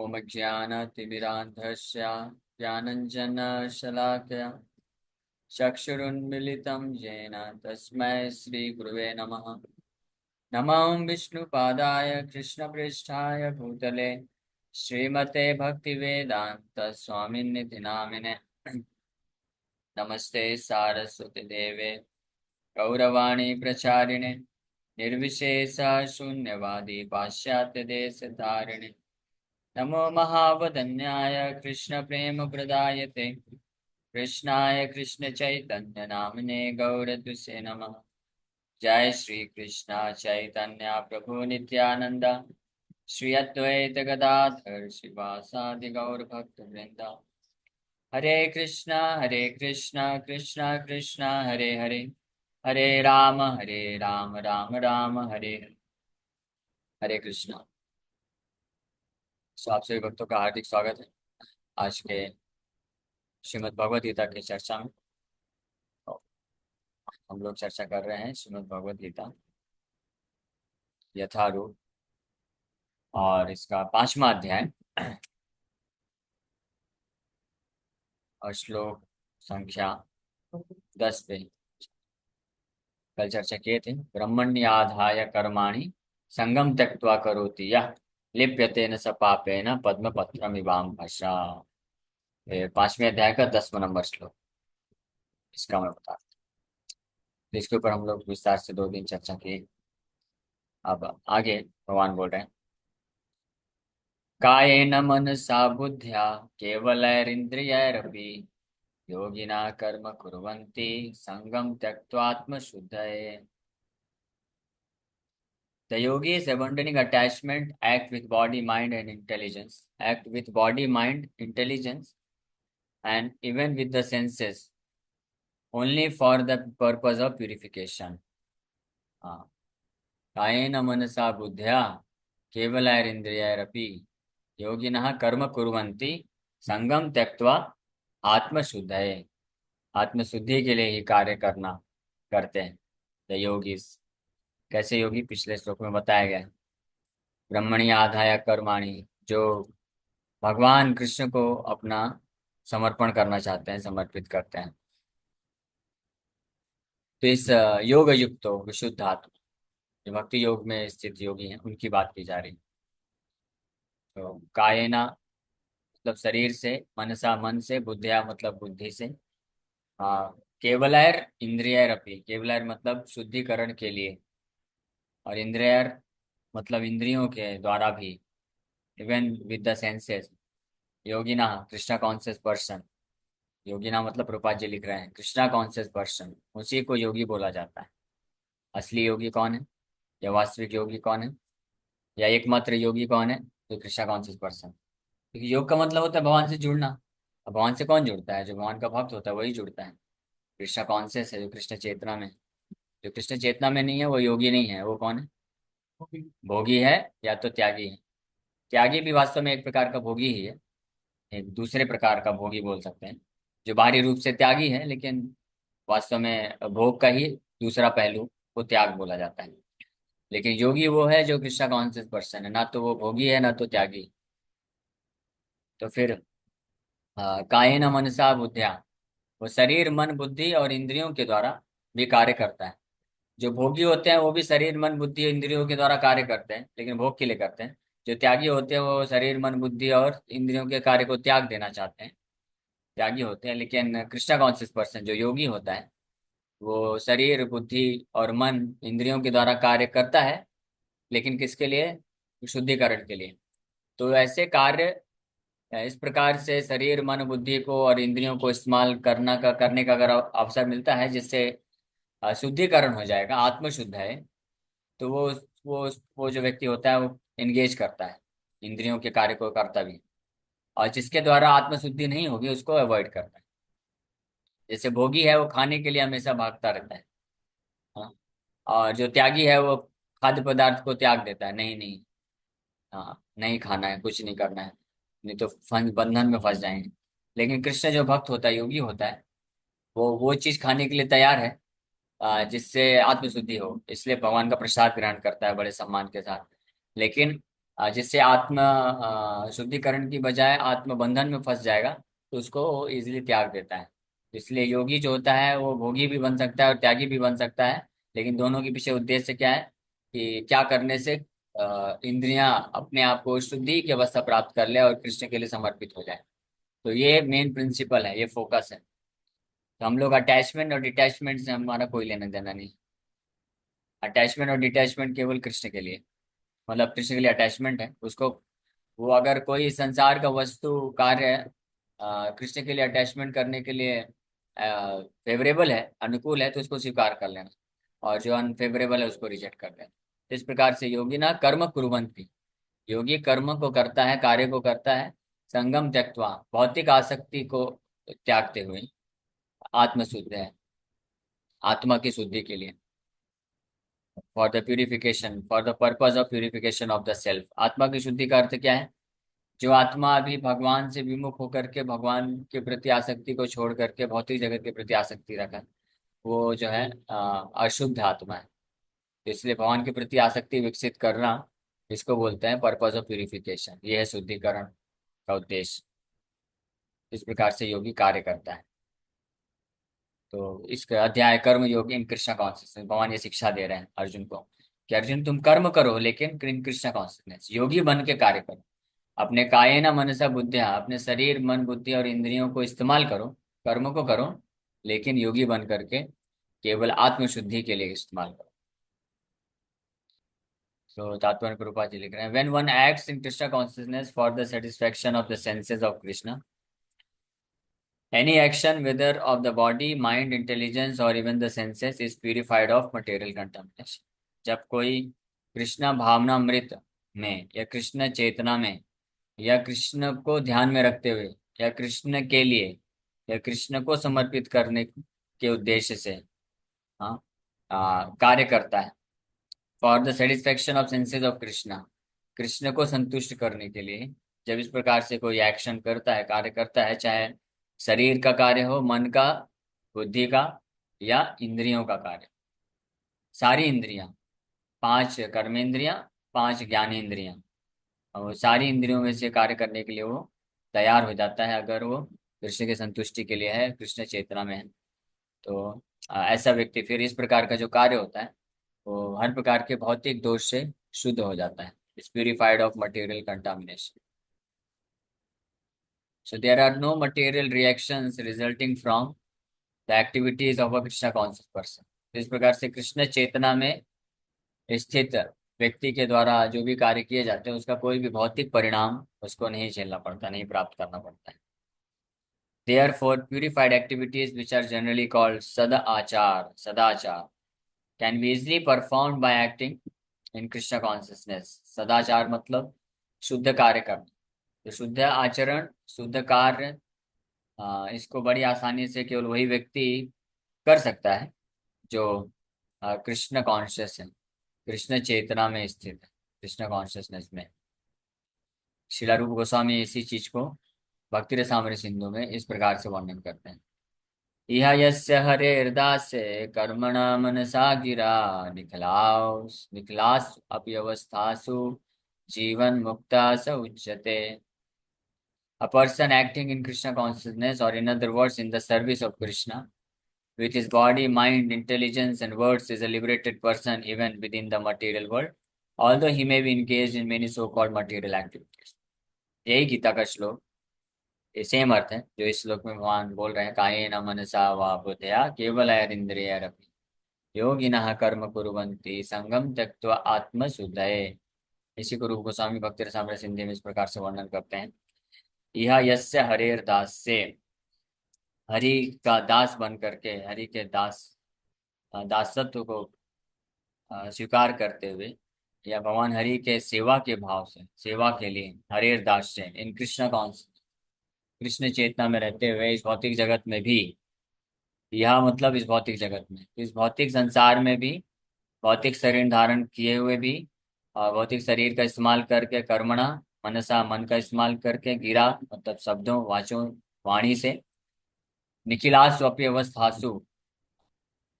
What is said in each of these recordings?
ओम ज्ञानतिमिरान्धस्य ज्ञानञ्जनशलाकया चक्षुरुन्मिलितं येन तस्मै श्रीगुरुवे नमः। नमो विष्णुपादाय कृष्णपृष्ठाय भूतले श्रीमते भक्तिवेदान्तस्वामिन्निधि नामिने। नमस्ते सारस्वती देवे गौरवाणी प्रचारिणे निर्विशेष शून्यवादी पाश्चात्यदेशधारिणे। नमो महावदन्याय कृष्णप्रेमप्रदायते कृष्णाय कृष्णचैतन्य नामिने गौरद्विषे नमः। जय श्री कृष्ण चैतन्य प्रभु नित्यानंद श्री अद्वैत गदाधर शिवासादि गौर भक्त वृंदा। हरे कृष्णा कृष्णा कृष्णा हरे हरे, हरे राम राम राम हरे हरे। हरे कृष्णा। आप सभी भक्तों का हार्दिक स्वागत है आज के श्रीमद् भगवद गीता की चर्चा में। हम लोग चर्चा कर रहे हैं श्रीमद् भगवद गीता यथारूप और इसका 5वां अध्याय और श्लोक संख्या 10 पे कल चर्चा किए थे। ब्रह्मण्याधाय कर्माणि संगम त्यक्त्वा करोति यः लिप्यते न स पापेन पद्मपत्रमिवाम्भसा। 5वें अध्याय का 10वां नंबर श्लोक इसका मैं बता। इसके ऊपर हम लोग विस्तार से 2 दिन चर्चा की। अब आगे भगवान बोल रहे हैं, कायेन मनसा बुद्ध्या केवलैरिन्द्रियैरपि योगिना कर्म कुर्वन्ति संगम त्यक्त्वात्मशुद्धये। The yogis abandoning attachment act with body, mind and intelligence, act with body, mind, intelligence and even with the senses only for the purpose of purification. कायेन मनसा बुद्ध्या केवलैरिन्द्रियैरपि योगिनः कर्म कुर्वन्ति संगम त्यक्त्वा आत्मशुद्धये। आत्मशुद्धि के लिए ही कार्य करते हैं द योगीस। कैसे योगी पिछले श्लोक में बताया गया है। ब्रह्मणि आधाय कर्माणि, जो भगवान कृष्ण को अपना समर्पण करना चाहते हैं, समर्पित करते हैं। तो इस योग युक्तो विशुद्ध आत्मा, जो भक्ति योग में स्थित योगी हैं, उनकी बात की जा रही है। तो कायेना मतलब शरीर से, मनसा मन से, बुद्धिया मतलब बुद्धि से, केवलैर इंद्रियैरपि, केवलैर मतलब शुद्धिकरण के लिए, और इंद्रियर मतलब इंद्रियों के द्वारा भी, इवन विद द सेंसेस। योगिना कृष्णा कॉन्शियस पर्सन, योगिना मतलब प्रभुपाद जी लिख रहे हैं कृष्णा कॉन्शियस पर्सन, उसी को योगी बोला जाता है। असली योगी कौन है या वास्तविक योगी कौन है या एकमात्र योगी कौन है? तो कृष्णा कॉन्शियस पर्सन। क्योंकि योग का मतलब होता है भगवान से जुड़ना। अब भगवान से कौन जुड़ता है? जो भगवान का भक्त होता है वही जुड़ता है। कृष्णा कॉन्शियस है जो कृष्ण चेतना में, जो कृष्ण चेतना में नहीं है वो योगी नहीं है। वो कौन है? भोगी है या तो त्यागी है। त्यागी भी वास्तव में एक प्रकार का भोगी ही है, एक दूसरे प्रकार का भोगी बोल सकते हैं, जो बाहरी रूप से त्यागी है लेकिन वास्तव में भोग का ही दूसरा पहलू को त्याग बोला जाता है। लेकिन योगी वो है जो कृष्णा कॉन्शियस पर्सन है, ना तो वो भोगी है ना तो त्यागी। तो फिर कायेन मनसा बुद्धिया, वो शरीर मन बुद्धि और इंद्रियों के द्वारा भी कार्य करता है। जो भोगी होते हैं वो भी शरीर मन बुद्धि इंद्रियों के द्वारा कार्य करते हैं, लेकिन भोग के लिए करते हैं। जो त्यागी होते हैं वो शरीर मन बुद्धि और इंद्रियों के कार्य को त्याग देना चाहते हैं, त्यागी होते हैं। लेकिन कृष्णा कॉन्शियस पर्सन जो योगी होता है वो शरीर बुद्धि और मन इंद्रियों के द्वारा कार्य करता है, लेकिन किसके लिए? शुद्धिकरण के लिए। तो ऐसे कार्य, इस प्रकार से शरीर मन बुद्धि को और इंद्रियों को इस्तेमाल करने का अगर अवसर मिलता है जिससे शुद्धिकरण हो जाएगा, आत्मशुद्ध है, तो वो वो जो व्यक्ति होता है वो एंगेज करता है, इंद्रियों के कार्य को करता भी। और जिसके द्वारा आत्मशुद्धि नहीं होगी उसको अवॉइड करता है। जैसे भोगी है वो खाने के लिए हमेशा भागता रहता है, हाँ? और जो त्यागी है वो खाद्य पदार्थ को त्याग देता है, नहीं नहीं, हाँ नहीं खाना है, कुछ नहीं करना है, नहीं तो बंधन में फंस जाएंगे। लेकिन कृष्ण जो भक्त होता है, योगी होता है, वो चीज खाने के लिए तैयार है जिससे आत्मशुद्धि हो, इसलिए भगवान का प्रसाद ग्रहण करता है बड़े सम्मान के साथ। लेकिन जिससे आत्म शुद्धिकरण की बजाय आत्म बंधन में फंस जाएगा, तो उसको इजीली त्याग देता है। इसलिए योगी जो होता है वो भोगी भी बन सकता है और त्यागी भी बन सकता है, लेकिन दोनों के पीछे उद्देश्य क्या है कि क्या करने से इंद्रियां अपने आप को शुद्धि की अवस्था प्राप्त कर ले और कृष्ण के लिए समर्पित हो जाए। तो ये मेन प्रिंसिपल है, ये फोकस है। तो हम लोग अटैचमेंट और डिटैचमेंट से हमारा कोई लेना देना नहीं। अटैचमेंट और डिटैचमेंट केवल कृष्ण के लिए, मतलब कृष्ण के लिए अटैचमेंट है उसको। वो अगर कोई संसार का वस्तु कार्य कृष्ण के लिए अटैचमेंट करने के लिए फेवरेबल है, अनुकूल है, तो उसको स्वीकार कर लेना, और जो अनफेवरेबल है उसको रिजेक्ट कर देना। इस प्रकार से योगी ना कर्म कुर्वन्ति, योगी कर्म को करता है, कार्य को करता है, संगम त्यक्त्वा, भौतिक आसक्ति को त्यागते हुए, आत्म शुद्ध है, आत्मा की शुद्धि के लिए, for the purification, for the purpose of purification of the self. आत्मा की शुद्धि का अर्थ क्या है? जो आत्मा अभी भगवान से विमुख होकर के भगवान के प्रति आसक्ति को छोड़ करके भौतिक जगत के प्रति आसक्ति रखा है, वो जो है अशुद्ध आत्मा है। तो इसलिए भगवान के प्रति आसक्ति विकसित करना, इसको बोलते हैं पर्पज ऑफ प्यूरिफिकेशन। ये है शुद्धिकरण का उद्देश्य। इस प्रकार से योगी कार्य करता है। तो इसका अध्याय कर्म योगी इन कृष्णा कॉन्शियसनेस, भगवान ये शिक्षा दे रहे हैं अर्जुन को कि अर्जुन तुम कर्म करो लेकिन इन कृष्णा कॉन्शियसनेस, योगी बन के कार्य करो। अपने कायेन मनसा बुद्धिया, अपने शरीर मन बुद्धि और इंद्रियों को इस्तेमाल करो, कर्म को करो, लेकिन योगी बन करके केवल आत्मशुद्धि के लिए इस्तेमाल करो। तो तात्पर्य कृपा जी लिख रहे हैं, when one acts in Krishna consciousness for the satisfaction of the senses of Krishna, any action whether of the body mind intelligence or even the senses is purified of material contamination। जब कोई कृष्णा भावनामृत में या कृष्ण चेतना में या कृष्ण को ध्यान में रखते हुए या कृष्ण के लिए या कृष्ण को समर्पित करने के उद्देश्य से, हाँ, कार्य करता है, for the satisfaction of senses of Krishna, Krishna को संतुष्ट करने के लिए जब इस प्रकार से कोई एक्शन करता है, कार्य करता है, चाहे शरीर का कार्य हो, मन का, बुद्धि का, या इंद्रियों का कार्य, सारी इंद्रियां, पांच कर्मेंद्रियां, पांच ज्ञानेंद्रियां, और सारी इंद्रियों में से कार्य करने के लिए वो तैयार हो जाता है, अगर वो कृष्ण की संतुष्टि के लिए है, कृष्ण चेतना में है। तो ऐसा व्यक्ति फिर इस प्रकार का जो कार्य होता है वो हर प्रकार के भौतिक दोष से शुद्ध हो जाता है, is purified of material contamination. So there are no material reactions resulting from the activities of a Krishna conscious person. इस प्रकार से कृष्ण चेतना में स्थित व्यक्ति के द्वारा जो भी कार्य किए जाते हैं उसका कोई भी भौतिक परिणाम उसको नहीं झेलना पड़ता, नहीं प्राप्त करना पड़ता है। Therefore, purified activities, which are generally called sadachar, can be easily performed by acting in Krishna consciousness। सदाचार मतलब शुद्ध कार्य करना। तो शुद्ध आचरण, शुद्ध कार्य, इसको बड़ी आसानी से केवल वही व्यक्ति कर सकता है जो कृष्ण कॉन्शियस है, कृष्ण चेतना में स्थित है, कृष्ण कॉन्शियसनेस में। श्रीला रूप गोस्वामी इसी चीज को भक्ति रसामृत सिंधु में इस प्रकार से वर्णन करते हैं, इह यस्य हरेर्दासे कर्मणा मनसा गिरा निखलास निखलास अप्यवस्थासु जीवन मुक्ता स उच्यते। A person acting in Krishna consciousness, or in other words, in the service of Krishna, with his body, mind, intelligence, and words, is a liberated person even within the material world, although he may be engaged in many so-called material activities। यही गीता का श्लोक, ये same अर्थ है जो इस श्लोक में भगवान बोल रहे हैं, कायेन मनसा वा बुद्धया केवलैरिंद्रियैरपि योगिनः कर्म कुर्वन्ति संगम त्यक्त्वा आत्मशुद्धये। इसी को रूप गोस्वामी भक्ति रसामृत सिंधु में इस प्रकार से वर्णन करते हैं, यह यस्य हरेर दास से, हरि का दास बन करके, हरि के दासत्व को स्वीकार करते हुए, या भगवान हरि के सेवा के भाव से, सेवा के लिए हरेर दास से, इन कृष्ण कौन, कृष्ण चेतना में रहते हुए इस भौतिक जगत में भी, यह मतलब इस भौतिक जगत में, इस भौतिक संसार में भी, भौतिक शरीर धारण किए हुए भी, और भौतिक शरीर का इस्तेमाल करके, कर्मणा मनसा, मन का इस्तेमाल करके, गिरा मतलब शब्दों वाचों वाणी से, निखिलासु अपि अवस्थासु,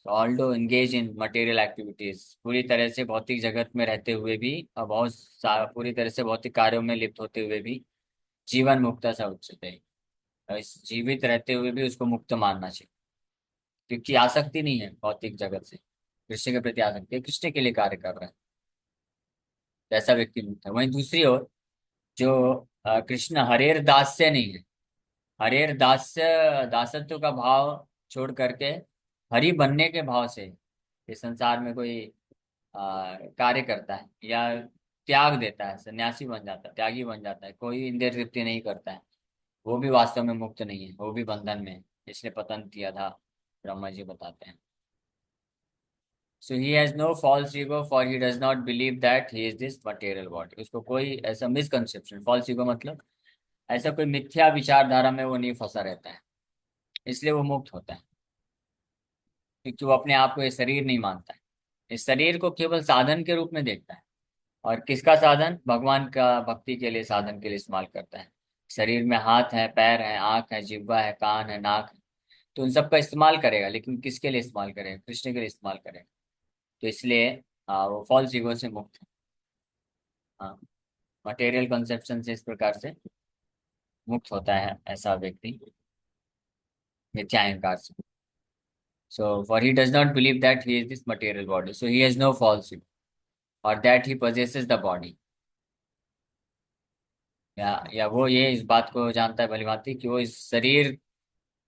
although engage in material activities, पूरी तरह से भौतिक जगत में रहते हुए भी और पूरी तरह से भौतिक कार्यों में लिप्त होते हुए भी जीवन मुक्त सा उच्चते, और इस जीवित रहते हुए भी उसको मुक्त मानना चाहिए, क्योंकि आसक्ति नहीं है भौतिक जगत से, कृष्ण के प्रति आसक्ति है, कृष्ण के लिए कार्य कर रहा है, तो ऐसा व्यक्ति मुक्त है। वहीं दूसरी ओर जो कृष्ण हरेर दास से नहीं है, हरेर दास्य दासत्व का भाव छोड़ करके हरि बनने के भाव से इस संसार में कोई कार्य करता है या त्याग देता है, सन्यासी बन जाता है, त्यागी बन जाता है, कोई इंद्रिय तृप्ति नहीं करता है, वो भी वास्तव में मुक्त नहीं है, वो भी बंधन में है, इसलिए पतन किया था, ब्रह्मा जी बताते हैं। So he has no false ego for he does not believe that he is this material body, उसको कोई ऐसा मिसकंसेप्शन, फॉल्स ईगो मतलब ऐसा कोई मिथ्या विचारधारा में वो नहीं फंसा रहता है, इसलिए वो मुक्त होता है, क्योंकि वो अपने आप को ये शरीर नहीं मानता है, इस शरीर को केवल साधन के रूप में देखता है, और किसका साधन, भगवान का भक्ति के लिए साधन के लिए इस्तेमाल करता है। शरीर में हाथ है, पैर है, आंख है, जिह्वा है, कान है, नाक है, तो उन सबका इस्तेमाल करेगा, लेकिन किसके लिए इस्तेमाल करेगा, कृष्ण के लिए इस्तेमाल करेगा, तो इसलिए वो फॉल्स ईगो से मुक्त है। हाँ, मटेरियल कंसेप्शन से इस प्रकार से मुक्त होता है ऐसा व्यक्ति मिथ्या अहंकार से। So, for he does not believe that he is this material body. So, he has no falsehood or that he possesses the body. या वो ये इस बात को जानता है भली भांति कि वो इस शरीर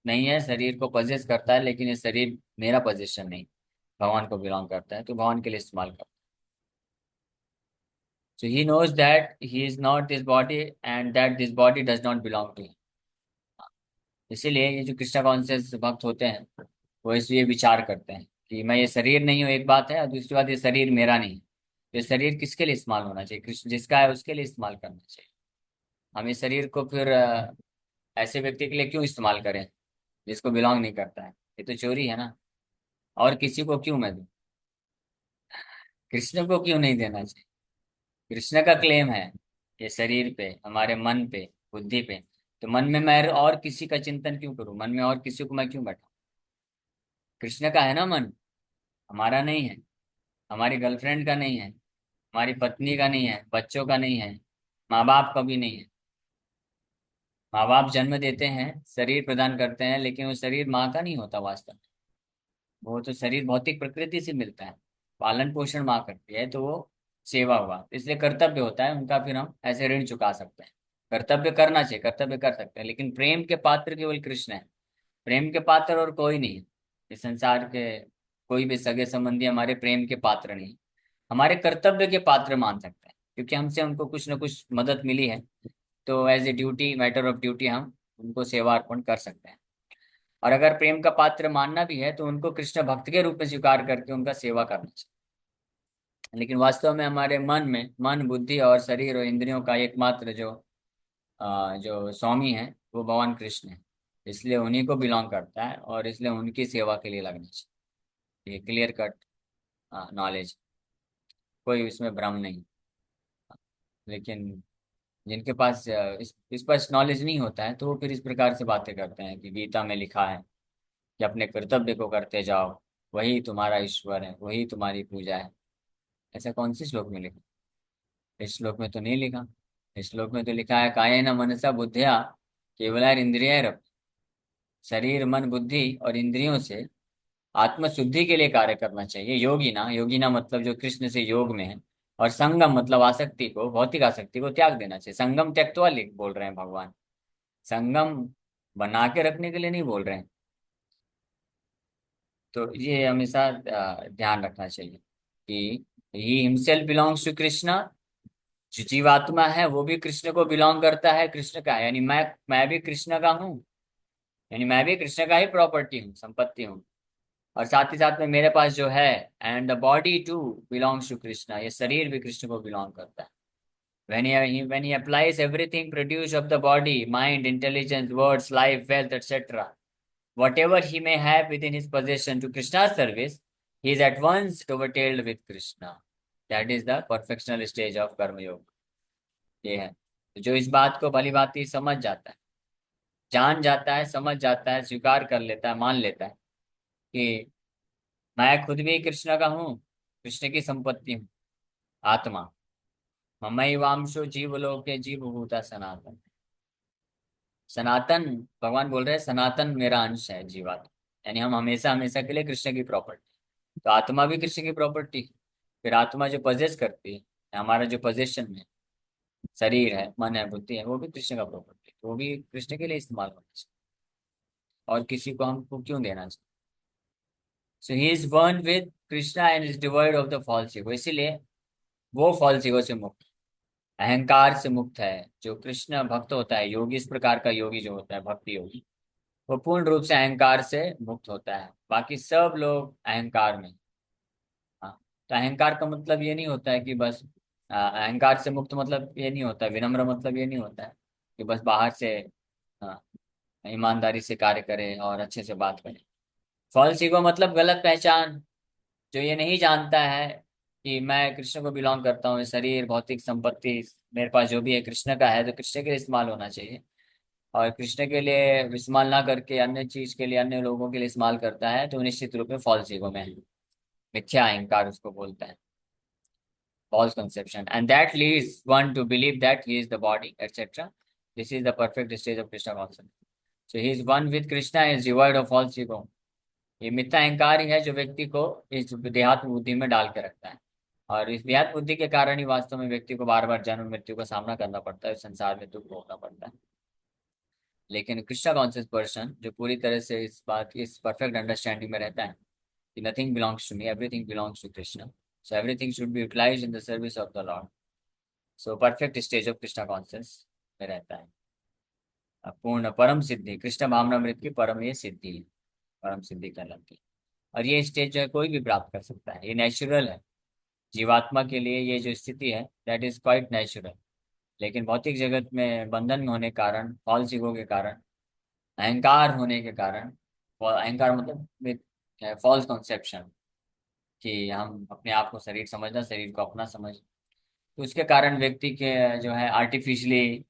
नहीं है, शरीर को पजेस करता है, लेकिन ये शरीर मेरा पोजेशन नहीं, भगवान को बिलोंग करता है, तो भगवान के लिए इस्तेमाल करता है। So, he knows that he is not this body and that this body does not belong to him. इसीलिए ये जो कृष्णा कॉन्शियस भक्त होते हैं वो इसलिए विचार करते हैं कि मैं ये शरीर नहीं हूँ, एक बात है, और दूसरी बात ये शरीर मेरा नहीं है, ये शरीर किसके लिए इस्तेमाल होना चाहिए, कृष्ण जिसका है उसके लिए इस्तेमाल करना चाहिए। हम इस शरीर को फिर ऐसे व्यक्ति के लिए क्यों इस्तेमाल करें जिसको बिलोंग नहीं करता है, ये तो चोरी है ना, और किसी को क्यों मैं दूं, कृष्ण को क्यों नहीं देना चाहिए, कृष्ण का क्लेम है ये शरीर पे, हमारे मन पे, बुद्धि पे, तो मन में मैं और किसी का चिंतन क्यों करूं, मन में और किसी को मैं क्यों बैठाऊं, कृष्ण का है ना मन, हमारा नहीं है, हमारी गर्लफ्रेंड का नहीं है, हमारी पत्नी का नहीं है, बच्चों का नहीं है, माँ बाप का भी नहीं है। माँ बाप जन्म देते हैं, शरीर प्रदान करते हैं, लेकिन वो शरीर माँ का नहीं होता वास्तव में, वो तो शरीर भौतिक प्रकृति से मिलता है, पालन पोषण माँ करती है, तो वो सेवा हुआ, इसलिए कर्तव्य होता है उनका, फिर हम ऐसे ऋण चुका सकते हैं, कर्तव्य करना चाहिए, कर्तव्य कर सकते हैं, लेकिन प्रेम के पात्र केवल कृष्ण है, प्रेम के पात्र और कोई नहीं है इस संसार के, कोई भी सगे संबंधी हमारे प्रेम के पात्र नहीं, हमारे कर्तव्य के पात्र मान सकते हैं, क्योंकि हमसे उनको कुछ न कुछ मदद मिली है, तो as a duty, matter of duty हम उनको सेवा अर्पण कर सकते हैं, और अगर प्रेम का पात्र मानना भी है तो उनको कृष्ण भक्त के रूप में स्वीकार करके उनका सेवा करना चाहिए। लेकिन वास्तव में हमारे मन में, मन बुद्धि और शरीर और इंद्रियों का एकमात्र जो स्वामी है वो भगवान कृष्ण है, इसलिए उन्हीं को बिलोंग करता है, और इसलिए उनकी सेवा के लिए लगना चाहिए, ये क्लियर कट नॉलेज, कोई इसमें भ्रम नहीं। लेकिन जिनके पास इस स्पष्ट नॉलेज नहीं होता है, तो वो फिर इस प्रकार से बातें करते हैं कि गीता में लिखा है कि अपने कर्तव्य को करते जाओ, वही तुम्हारा ईश्वर है, वही तुम्हारी पूजा है, ऐसा कौन सी श्लोक में लिखा, इस श्लोक में तो नहीं लिखा, इस श्लोक में तो लिखा है कायेन मनसा बुद्धिया केवला इंद्रिय, शरीर मन बुद्धि और इंद्रियों से आत्म शुद्धि के लिए कार्य करना चाहिए, योगिना, योगिना मतलब जो कृष्ण से योग में है, और संगम मतलब आसक्ति को, भौतिक आसक्ति को त्याग देना चाहिए, संगम त्यक्त्वा लिख बोल रहे हैं भगवान, संगम बना के रखने के लिए नहीं बोल रहे हैं, तो ये हमेशा ध्यान रखना चाहिए कि he himself belongs to Krishna, जो जीवात्मा है वो भी कृष्ण को बिलोंग करता है, कृष्ण का है, यानी मैं भी कृष्ण का हूँ, यानी मैं भी कृष्ण का ही प्रॉपर्टी हूँ, संपत्ति हूँ, और साथ ही साथ में मेरे पास जो है, and the body too belongs to Krishna, ये शरीर भी कृष्ण को बिलोंग करता है। When he applies everything produced of the body, mind, intelligence, words, life, wealth, etc., whatever he may have within his possession to Krishna's service, he is at once dovetailed with Krishna. That is the perfectional stage of कर्म योग, ये है। तो जो इस बात को भली भांति समझ जाता है, जान जाता है, समझ जाता है, स्वीकार कर लेता है, मान लेता है कि मैं खुद भी कृष्ण का हूँ, कृष्ण की संपत्ति हूँ, आत्मा। ममैवांशो जीवलोके जीवभूता सनातन। सनातन, भगवान बोल रहे हैं सनातन मेरा अंश है जीवात्मा, यानी हम हमेशा हमेशा के लिए कृष्ण की प्रॉपर्टी। तो आत्मा भी कृष्ण की प्रॉपर्टी। फिर आत्मा जो पजेस करती है, हमारा जो पोजेशन है, शरीर है, मन है, बुद्धि है, वो भी कृष्ण का प्रॉपर्टी, वो भी कृष्ण के लिए इस्तेमाल होना चाहिए। और किसी को हमको क्यों देना चाहिए? So he is burn with Krishna and is devoid of the false ego, इसीलिए वो फॉल्स ईगो से मुक्त, अहंकार से मुक्त है। जो कृष्ण भक्त होता है, योगी, इस प्रकार का योगी जो होता है, भक्ति योगी, वो पूर्ण रूप से अहंकार से मुक्त होता है। बाकी सब लोग अहंकार में। हाँ। तो अहंकार का मतलब ये नहीं होता है कि बस अहंकार से मुक्त मतलब ये नहीं होता है, विनम्र मतलब ये नहीं होता है कि बस बाहर से हाँ, ईमानदारी से कार्य करे और अच्छे से बात करे। फॉल्स ईगो मतलब गलत पहचान। जो ये नहीं जानता है कि मैं कृष्ण को बिलोंग करता हूँ, ये शरीर, भौतिक संपत्ति, मेरे पास जो भी है कृष्ण का है, तो कृष्ण के लिए इस्तेमाल होना चाहिए। और कृष्ण के लिए इस्तेमाल ना करके अन्य चीज के लिए, अन्य लोगों के लिए इस्तेमाल करता है, तो निश्चित रूप में फॉल्स ईगो में है। मिथ्या अहंकार उसको बोलते हैं, false conception, and that leads one to believe that he is the body, etc. This is the perfect stage of Krishna consciousness. So he is one with Krishna and is devoid of false ego. ये मिथ्या अहंकार ही है जो व्यक्ति को इस देहात्म बुद्धि में डाल के रखता है। और इस देहात्म बुद्धि के कारण ही वास्तव में व्यक्ति को बार बार जन्म मृत्यु का सामना करना पड़ता है, संसार में दुख भोगना पड़ता है। लेकिन कृष्णा कॉन्शियस पर्सन जो पूरी तरह से इस बात की, इस परफेक्ट अंडरस्टैंडिंग में रहता है कि nothing belongs to me, everything belongs to Krishna, so everything should be utilised in the service of the Lord. So perfect stage of Krishna conscious में रहता है। पूर्ण परम सिद्धि, कृष्ण भावनामृत की परम ये सिद्धि है, परम सिद्धि कहलाती है। और ये स्टेज जो है कोई भी प्राप्त कर सकता है, ये नेचुरल है। जीवात्मा के लिए ये जो स्थिति है, दैट इज क्वाइट नेचुरल। लेकिन भौतिक जगत में बंधन में होने के कारण, फॉल्स ईगो के कारण, अहंकार होने के कारण, और अहंकार मतलब फॉल्स कॉन्सेप्शन कि हम अपने आप को शरीर समझना, शरीर को अपना समझ, तो उसके कारण व्यक्ति के जो है आर्टिफिशियली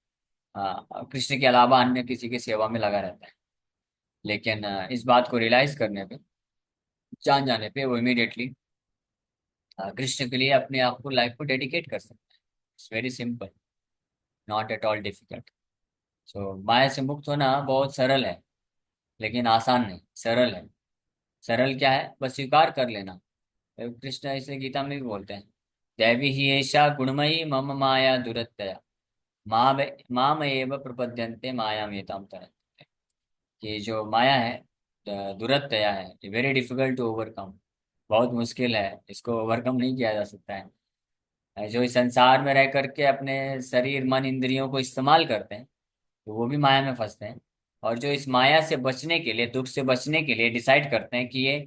कृष्ण के अलावा अन्य किसी की सेवा में लगा रहता है। लेकिन इस बात को रियलाइज करने पे, जान जाने पे, वो इमीडिएटली कृष्ण के लिए अपने आप को, लाइफ को डेडिकेट कर सकता है। It's very simple, not at all difficult. So माया से मुक्त होना बहुत सरल है, लेकिन आसान नहीं, सरल है। सरल क्या है? बस स्वीकार कर लेना। कृष्ण इसे गीता में भी बोलते हैं, दैवी ही एषा गुणमयी मम माया दुरत्यया, माम एव प्रपद्यन्ते मायामेतां तरन्ते। कि जो माया है, दुरत्यया है, वेरी डिफिकल्ट टू ओवरकम, बहुत मुश्किल है, इसको ओवरकम नहीं किया जा सकता है। जो इस संसार में रह करके अपने शरीर, मन, इंद्रियों को इस्तेमाल करते हैं, तो वो भी माया में फंसते हैं। और जो इस माया से बचने के लिए, दुख से बचने के लिए डिसाइड करते हैं कि ये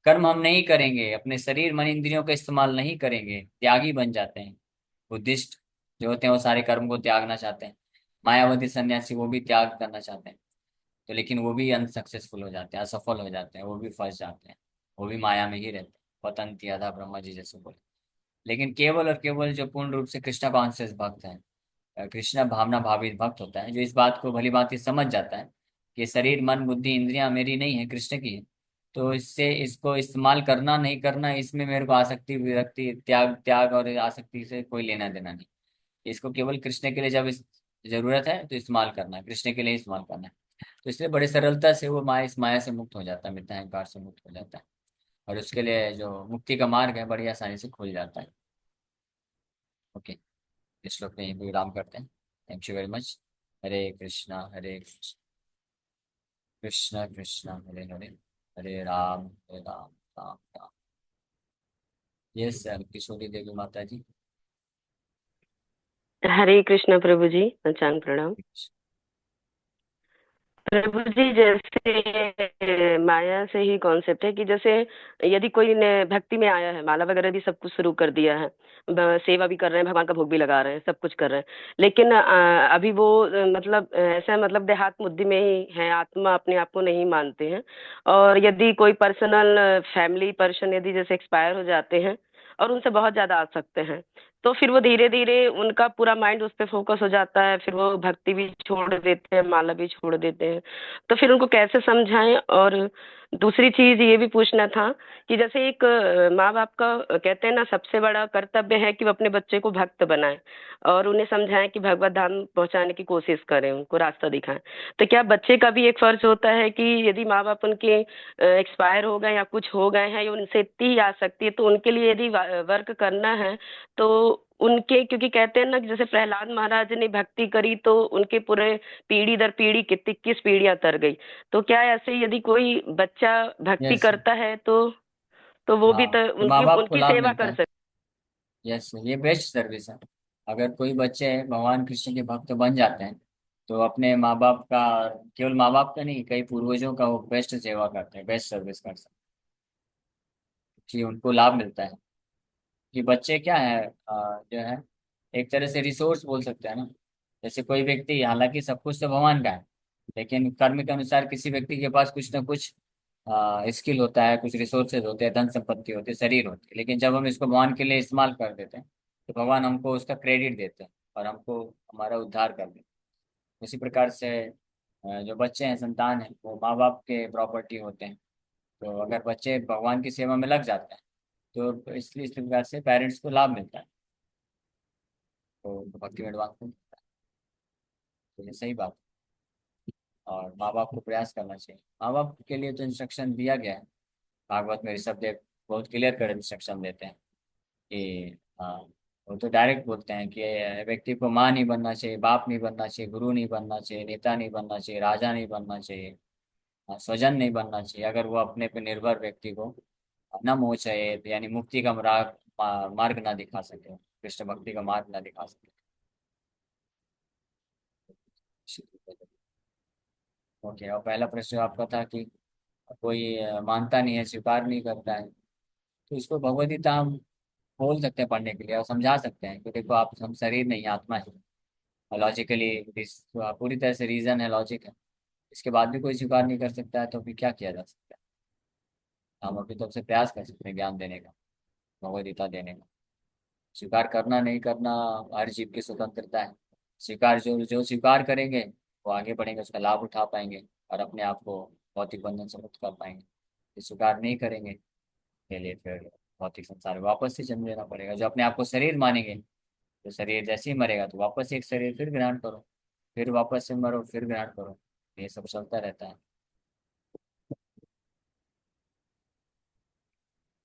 कर्म हम नहीं करेंगे, अपने शरीर, मन, इंद्रियों का इस्तेमाल नहीं करेंगे, त्यागी बन जाते हैं। बुद्धिस्ट जो होते हैं वो सारे कर्म को त्यागना चाहते हैं। मायावती सन्यासी वो भी त्याग करना चाहते हैं। तो लेकिन वो भी अनसक्सेसफुल हो जाते हैं, असफल हो जाते हैं, वो भी फंस जाते हैं, वो भी माया में ही रहते हैं, पतंती अधा ब्रह्मा जी जैसे बोले। लेकिन केवल और केवल जो पूर्ण रूप से कृष्णा कॉन्शियस भक्त है, कृष्ण भावना भावित भक्त होता है, जो इस बात को भली भांति समझ जाता है कि शरीर, मन, बुद्धि, इंद्रियां मेरी नहीं है, कृष्ण की है। तो इससे, इसको इस्तेमाल करना नहीं करना, इसमें मेरे को आसक्ति, विरक्ति, त्याग त्याग और आसक्ति से कोई लेना देना नहीं। इसको केवल कृष्ण के लिए जब इस जरूरत है तो इस्तेमाल करना है, कृष्ण के लिए इस्तेमाल करना है। तो इसलिए बड़े सरलता से वो माया, इस माया से मुक्त हो जाता है, मिथ्या अहंकार से मुक्त हो जाता है। और उसके लिए जो मुक्ति का मार्ग है, बड़ी आसानी से खुल जाता है। ओके, इस श्लोक में यहीं पे विराम करते हैं। Thank you very much. Hare Krishna, Hare Krishna, Krishna Krishna Hare Hare, Hare Ram, Ram Ram. Yes, Kishori Devi Mata ji. हरे कृष्ण प्रभु जी, अचांग प्रणाम। प्रभु जी, जैसे माया से ही कॉन्सेप्ट है कि जैसे यदि कोई ने भक्ति में आया है, माला वगैरह भी सब कुछ शुरू कर दिया है, सेवा भी कर रहे हैं, भगवान का भोग भी लगा रहे हैं, सब कुछ कर रहे हैं, लेकिन अभी वो मतलब ऐसा मतलब देहात्म बुद्धि में ही है, आत्मा अपने आप को नहीं मानते हैं। और यदि कोई पर्सनल फैमिली पर्सन यदि जैसे एक्सपायर हो जाते हैं और उनसे बहुत ज्यादा आसक्त हैं, तो फिर वो धीरे धीरे उनका पूरा माइंड उस पर फोकस हो जाता है, फिर वो भक्ति भी छोड़ देते हैं, माला भी छोड़ देते हैं। तो फिर उनको कैसे समझाएं? और दूसरी चीज ये भी पूछना था कि जैसे एक माँ बाप का कहते हैं ना सबसे बड़ा कर्तव्य है कि वो अपने बच्चे को भक्त बनाए और उन्हें समझाएं कि भगवत धाम पहुंचाने की कोशिश करें, उनको रास्ता दिखाएं। तो क्या बच्चे का भी एक फर्ज होता है कि यदि माँ बाप उनके एक्सपायर हो गए या कुछ हो गए हैं या उनसे इतनी ही आ सकती है तो उनके लिए यदि वर्क करना है तो उनके, क्योंकि कहते हैं ना कि जैसे प्रहलाद महाराज ने भक्ति करी तो उनके पूरे पीढ़ी दर पीढ़ी कितनी 21 पीढ़ियां तर गई। तो क्या ऐसे यदि कोई बच्चा भक्ति यस। करता है तो वो भी हाँ, तो तो माँ उनकी बाप को उनकी लाभ सेवा मिलता कर है। सकते। यस, ये बेस्ट सर्विस है। अगर कोई बच्चे भगवान कृष्ण के भक्त बन जाते हैं तो अपने माँ बाप का, केवल माँ बाप का नहीं, कई पूर्वजों का वो बेस्ट सेवा करते हैं, बेस्ट सर्विस कर सकते हैं कि उनको लाभ मिलता है। कि बच्चे क्या है, जो है एक तरह से रिसोर्स बोल सकते हैं ना। जैसे कोई व्यक्ति, हालांकि सब कुछ तो भगवान का है, लेकिन कर्म के अनुसार किसी व्यक्ति के पास कुछ ना कुछ स्किल होता है, कुछ रिसोर्सेज होते हैं, धन संपत्ति होती है, शरीर होती है, लेकिन जब हम इसको भगवान के लिए इस्तेमाल कर देते हैं तो भगवान हमको उसका क्रेडिट देते हैं और हमको हमारा उद्धार कर देते हैं। उसी प्रकार से जो बच्चे हैं, संतान है, वो माँ बाप के प्रॉपर्टी होते हैं। तो अगर बच्चे भगवान की सेवा में लग जाते हैं तो इसलिए इस प्रकार से पेरेंट्स को लाभ मिलता है। तो भक्ति में एडवांस में, तो ये सही बात है। और माँ बाप को प्रयास करना चाहिए। माँ बाप के लिए तो इंस्ट्रक्शन दिया गया है, भागवत में ऋषभदेव बहुत क्लियर कर इंस्ट्रक्शन देते हैं कि हाँ, वो तो डायरेक्ट बोलते हैं कि व्यक्ति को माँ नहीं बनना चाहिए, बाप नहीं बनना चाहिए, गुरु नहीं बनना चाहिए, नेता नहीं बनना चाहिए, राजा नहीं बनना चाहिए, स्वजन नहीं बनना चाहिए, अगर वो अपने पे निर्भर व्यक्ति को न मोह चाहिए, यानी मुक्ति का मार्ग ना दिखा सके, कृष्ण भक्ति का मार्ग ना दिखा सके। ओके, और पहला प्रश्न आपका था कि कोई मानता नहीं है, स्वीकार नहीं करता है, तो इसको भगवद गीता हम बोल सकते हैं पढ़ने के लिए और समझा सकते हैं कि देखो, आप, हम शरीर नहीं आत्मा है। लॉजिकली पूरी तरह से रीजन है, लॉजिक है। इसके बाद भी कोई स्वीकार नहीं कर सकता है तो फिर क्या किया जा सकता है। हम अपनी तरफ से प्रयास कर सकते हैं ज्ञान देने का, भगवद गीता देने का। स्वीकार करना नहीं करना हर जीव की स्वतंत्रता है। स्वीकार, जो जो स्वीकार करेंगे वो आगे बढ़ेंगे, उसका लाभ उठा पाएंगे और अपने आप को भौतिक बंधन से मुक्त कर पाएंगे। जो स्वीकार नहीं करेंगे के लिए फिर भौतिक संसार में वापस से जन्म लेना पड़ेगा। जो अपने आप को शरीर मानेंगे, तो शरीर जैसे ही मरेगा तो वापस से एक शरीर फिर ग्रहण करो, फिर वापस से मरो, फिर ग्रहण करो। ये सब चलता रहता है।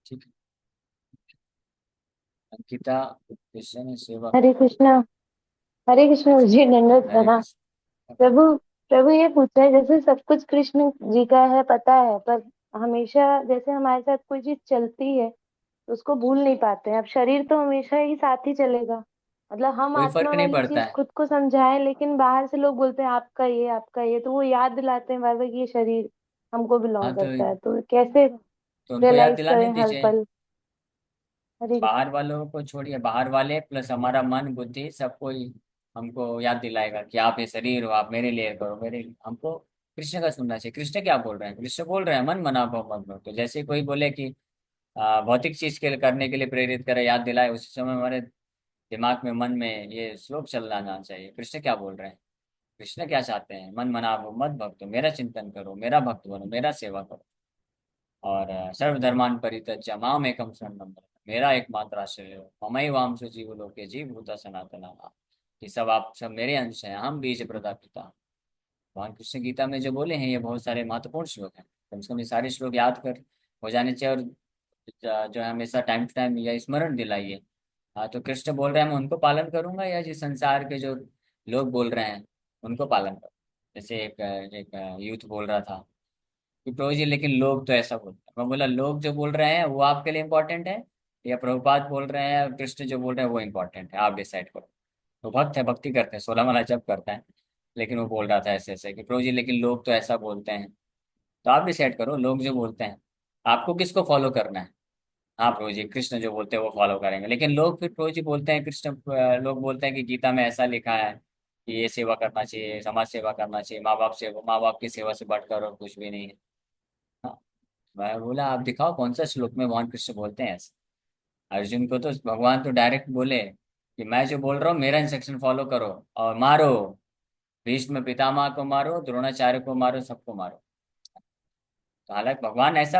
ठीक है। अंकिता, कृष्ण सेवा। हरे कृष्णा। हरे कृष्णा अच्छा, जी, दंडवत हरे प्रणाम। कृष्ण। प्रभु, प्रभु ये पूछ रहे हैं, जैसे सब कुछ कृष्ण जी का है पता है, पर हमेशा जैसे हमारे साथ कोई चीज चलती है तो उसको भूल नहीं पाते हैं। अब शरीर तो हमेशा ही साथ ही चलेगा, मतलब हम कोई फर्क आत्मा नहीं वाली पड़ता चीज है। खुद को समझाएं, लेकिन बाहर से लोग बोलते हैं आपका ये आपका ये, तो वो याद दिलाते हैं बार बार कि ये शरीर हमको हाँ, बिलोंग तो करता है, तो कैसे उनको याद रियलाइज दिलाने करें हर दीजिए। पल। हरे बाहर कृष्ण। वालों को छोड़िए, बाहर वाले प्लस हमारा मन बुद्धि सबको ही हमको याद दिलाएगा कि आप ये शरीर हो, आप मेरे लिए करो, मेरे लिए। हमको कृष्ण का सुनना चाहिए। कृष्ण क्या बोल रहे हैं? कृष्ण बोल रहे हैं मन मना पाओ मत लो। तो जैसे कोई बोले कि भौतिक चीज के करने के लिए प्रेरित करे, याद दिलाए, उसी समय हमारे दिमाग में, मन में ये श्लोक चलना चाहिए। कृष्ण क्या बोल रहे हैं? कृष्ण क्या चाहते हैं? मन मनाभो मत भक्तो, मेरा चिंतन करो, मेरा भक्त बनो, मेरा सेवा करो। और सर्वधर्मान परित्यज्य माम एकम शरणम व्रज, मेरा एकमात्र आश्रय हो, ममैव वांसो जीव लोके जीव भूता सनातना। कि सब, आप सब मेरे अंश हैं, हम बीज प्रदा पिता। भगवान कृष्ण गीता में जो बोले हैं ये बहुत सारे महत्वपूर्ण श्लोक हैं। कम से कम ये सारे श्लोक याद कर हो जाने चाहिए। और जो है हमेशा टाइम टू टाइम या स्मरण दिलाइए। हाँ, तो कृष्ण बोल रहे हैं मैं उनको पालन करूंगा, या जिस संसार के जो लोग बोल रहे हैं उनको पालन करूँ। जैसे एक यूथ बोल रहा था कि प्रभु जी, लेकिन लोग तो ऐसा बोलते हैं। मैं बोला, लोग जो बोल रहे हैं वो आपके लिए इम्पोर्टेंट है, या प्रभुपाद बोल रहे हैं, कृष्ण जो बोल रहे हैं वो इम्पोर्टेंट है? आप डिसाइड करो। तो भक्त है, भक्ति करते हैं, 16 माला जप करता है, लेकिन वो बोल रहा था ऐसे ऐसे कि प्रभु जी, लेकिन लोग तो ऐसा बोलते हैं। तो आप डिसाइड करो, लोग जो बोलते हैं आपको किसको फॉलो करना है। हाँ प्रभु जी, कृष्ण जो बोलते हैं वो फॉलो करेंगे, लेकिन लोग फिर प्रभु जी बोलते हैं, कृष्ण लोग बोलते हैं कि गीता में ऐसा लिखा है कि ये सेवा करना चाहिए, समाज सेवा करना चाहिए, माँ बाप की सेवा से बढ़कर और कुछ भी नहीं है। हाँ, मैं बोला आप दिखाओ कौन सा श्लोक में भगवान कृष्ण बोलते हैं ऐसे। अर्जुन को तो भगवान तो डायरेक्ट बोले कि मैं जो बोल रहा हूँ मेरा इंस्ट्रक्शन फॉलो करो और मारो। भीष्म पितामह को मारो, द्रोणाचार्य को मारो, सबको मारो। तो हालांकि भगवान ऐसा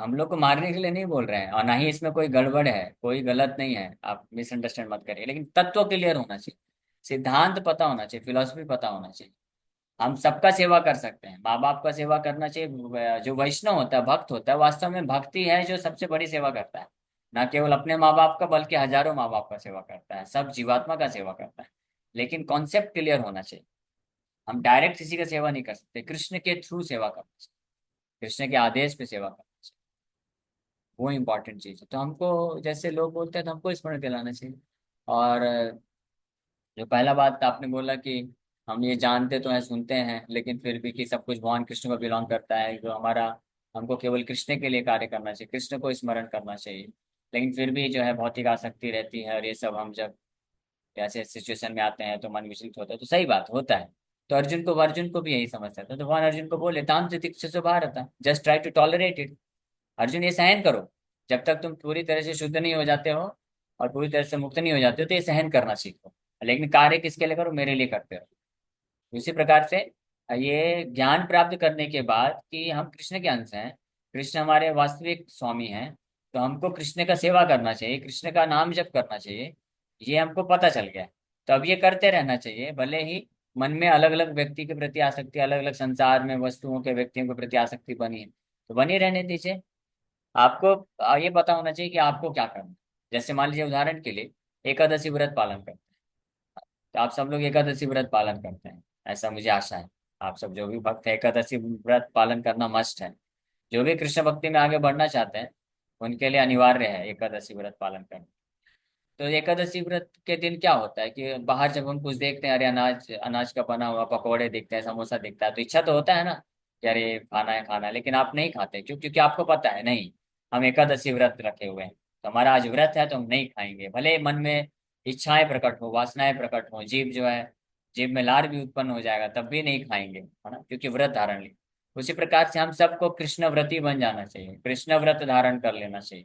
हम लोग को मारने के लिए नहीं बोल रहे हैं, और ना ही इसमें कोई गड़बड़ है, कोई गलत नहीं है, आप मिसअंडरस्टैंड मत करिए, लेकिन तत्व क्लियर होना चाहिए, सिद्धांत पता होना चाहिए, फिलोसफी पता होना चाहिए। हम सबका सेवा कर सकते हैं, माँ बाप का सेवा करना चाहिए। जो वैष्णव होता है, भक्त होता है, वास्तव में भक्ति है जो सबसे बड़ी सेवा करता है। ना केवल अपने माँ बाप का, बल्कि हजारों माँ बाप का सेवा करता है, सब जीवात्मा का सेवा करता है। लेकिन कॉन्सेप्ट क्लियर होना चाहिए। हम डायरेक्ट किसी का सेवा नहीं कर सकते, कृष्ण के थ्रू सेवा करना चाहिए, कृष्ण के आदेश पे सेवा करना चाहिए। वो इम्पोर्टेंट चीज है। तो हमको, जैसे लोग बोलते हैं, तो हमको स्मरण दिलाना चाहिए। और जो पहला बात आपने बोला कि हम ये जानते तो हैं, सुनते हैं, लेकिन फिर भी कि सब कुछ भगवान कृष्ण को बिलोंग करता है, जो हमारा, हमको केवल कृष्ण के लिए कार्य करना चाहिए, कृष्ण को स्मरण करना चाहिए। लेकिन फिर भी जो है भौतिक आसक्ति रहती है, और ये सब हम जब ऐसे सिचुएशन में आते हैं तो मन विचलित होता है, तो सही बात होता है। तो अर्जुन को भी यही समस्या था, तो भगवान अर्जुन को बोले ताम तितिक्षसो Bharat, just try to tolerate it. Arjun, ये सहन करो, जब तक तुम पूरी तरह से शुद्ध नहीं हो जाते हो और पूरी तरह से मुक्त नहीं हो जाते हो, तो ये सहन करना सीखो। लेकिन कार्य किसके लिए करो? मेरे लिए करते रहो। इसी प्रकार से ये ज्ञान प्राप्त करने के बाद कि हम कृष्ण के अंश हैं, कृष्ण हमारे वास्तविक स्वामी हैं, तो हमको कृष्ण का सेवा करना चाहिए, कृष्ण का नाम जप करना चाहिए, ये हमको पता चल गया। तो अब ये करते रहना चाहिए, भले ही मन में अलग अलग व्यक्ति के प्रति आसक्ति, अलग अलग संसार में वस्तुओं के, व्यक्तियों के प्रति आसक्ति बनी है, तो बनी रहने दीजिए। आपको ये पता होना चाहिए कि आपको क्या करना है। जैसे मान लीजिए उदाहरण के लिए, एकादशी व्रत पालन करते हैं, तो आप सब लोग एकादशी व्रत पालन करते हैं, ऐसा मुझे आशा है। आप सब जो भी भक्त है, एकादशी व्रत पालन करना मस्ट है। जो भी कृष्ण भक्ति में आगे बढ़ना चाहते हैं, उनके लिए अनिवार्य है एकादशी व्रत पालन करना। तो एकादशी व्रत के दिन क्या होता है कि बाहर जब हम कुछ देखते हैं, अरे अनाज अनाज का बना हुआ पकौड़े दिखते हैं, समोसा दिखता है, तो इच्छा तो होता है ना कि अरे खाना है खाना है, लेकिन आप नहीं खाते। क्यों? क्योंकि आपको पता है नहीं, हम एकादशी व्रत रखे हुए हैं, तो हमारा आज व्रत है, तो हम नहीं खाएंगे। भले मन में इच्छाएं प्रकट हो, वासनाएं प्रकट हो, जीभ जो है, जीभ में लार भी उत्पन्न हो जाएगा, तब भी नहीं खाएंगे, है ना, क्योंकि व्रत धारण ली। उसी प्रकार से हम सबको कृष्ण व्रती बन जाना चाहिए, कृष्ण व्रत धारण कर लेना चाहिए,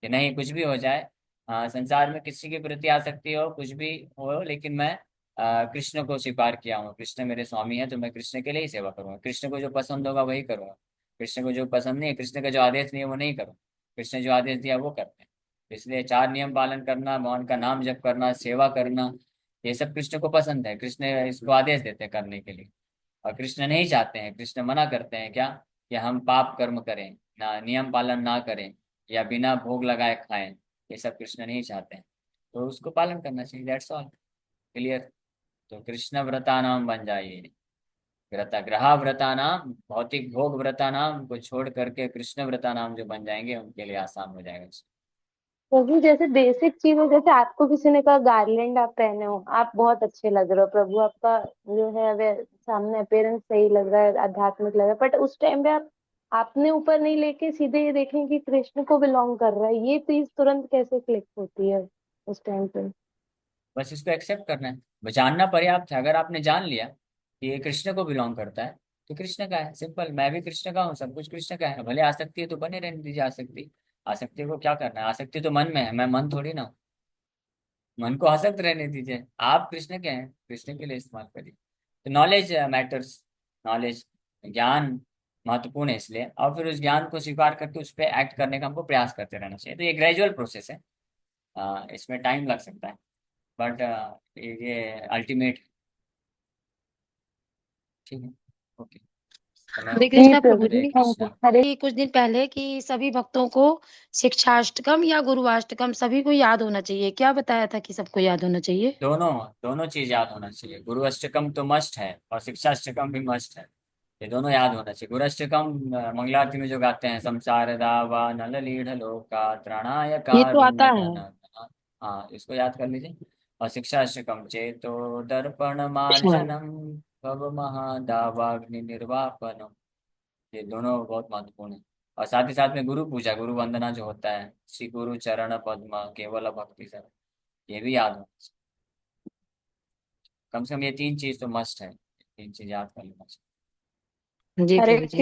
कि नहीं कुछ भी हो जाए, संसार में किसी के प्रति आसक्ति हो, कुछ भी हो, लेकिन मैं कृष्ण को स्वीकार किया हूँ, कृष्ण मेरे स्वामी है, तो मैं कृष्ण के लिए ही सेवा करूंगा, कृष्ण को जो पसंद होगा वही करूंगा, कृष्ण को जो पसंद नहीं है, कृष्ण का जो आदेश नहीं है वो नहीं करूँ, कृष्ण ने जो आदेश दिया वो करते हैं। इसलिए चार नियम पालन करना, भगवान का नाम जप करना, सेवा करना, ये सब कृष्ण को पसंद है, कृष्ण इसको आदेश देते हैं करने के लिए। और कृष्ण नहीं चाहते हैं, कृष्ण मना करते हैं क्या, कि हम पाप कर्म करें, ना नियम पालन ना करें, या बिना भोग लगाए खाएं, ये सब कृष्ण नहीं चाहते हैं। तो उसको पालन करना चाहिए, दैट्स ऑल, क्लियर। तो कृष्ण व्रता नाम बन जाइए, व्रता ग्रहा व्रता नाम, भौतिक भोग व्रता नाम को छोड़ करके कृष्ण व्रता नाम जो बन जाएंगे, उनके लिए आसान हो जाएगा। प्रभु जैसे बेसिक चीजें, जैसे आपको किसी ने कहा गार्लैंड आप पहने हो, आप बहुत अच्छे लग रहे हो प्रभु, आपका जो है वे सामने अपेयरेंस सही लग रहा है, आध्यात्मिक लग रहा है, बट उस टाइम पे आप आपने ऊपर नहीं लेके सीधे ये देखें कि कृष्ण को बिलोंग कर रहा है, ये चीज तुरंत कैसे क्लिक होती है उस टाइम पे? बस इसको एक्सेप्ट करना है, जानना पर्याप्त है। अगर आपने जान लिया कि ये कृष्ण को बिलोंग करता है, तो कृष्ण का है, सिंपल। मैं भी कृष्ण का हूँ, सब कुछ कृष्ण का है। भले आसक्ति है तो बने रहने दीजिए आसक्ति, आसक्ति को क्या करना है, आसक्ति तो मन में है, मैं मन थोड़ी ना हूँ। मन को आसक्त रहने दीजिए, आप कृष्ण के हैं, कृष्ण के लिए इस्तेमाल करिए। तो नॉलेज मैटर्स, नॉलेज, ज्ञान महत्वपूर्ण है, इसलिए। और फिर उस ज्ञान को स्वीकार करके उस पर एक्ट करने का हमको प्रयास करते रहना चाहिए। तो ये ग्रेजुअल प्रोसेस है, इसमें टाइम लग सकता है, बट ये अल्टीमेट। ठीक है, ओके, समय हो हरे गया। जी कृष्णा प्रभु प्रभु जी, हरे जी। Thank you. कृष्णा। हरे कि कुछ दिन पहले कि सभी भक्तों को शिक्षाष्टकम या गुरुवाष्टकम सभी को याद होना चाहिए, क्या बताया था कि सबको याद होना चाहिए? दोनों, दोनों चीज याद होना चाहिए। गुरु अष्टकम तो मस्ट है, और शिक्षा अष्टकम भी मस्ट है। ये दोनों याद होना चाहिए। गुरु अष्टकम मंगलारती में जो गाते हैं, संसार दावा नल लीढ़ लोका त्रणाय ये तो कारुण्य आता घन। है। हाँ, इसको याद कर लीजिए। और शिक्षा अष्टकम चेतो दर्पण अच्छा। मार्जनम, भव महादावाग्नि निर्वापनम, ये दोनों बहुत महत्वपूर्ण है। और साथ ही साथ में गुरु पूजा, गुरु वंदना जो होता है, श्री गुरु चरण पद्म केवल भक्ति सर, ये भी याद होना चाहिए। कम से कम ये तीन चीज तो मस्ट है, तीन चीज याद कर लेना चाहिए। जी हरे प्रभु जी।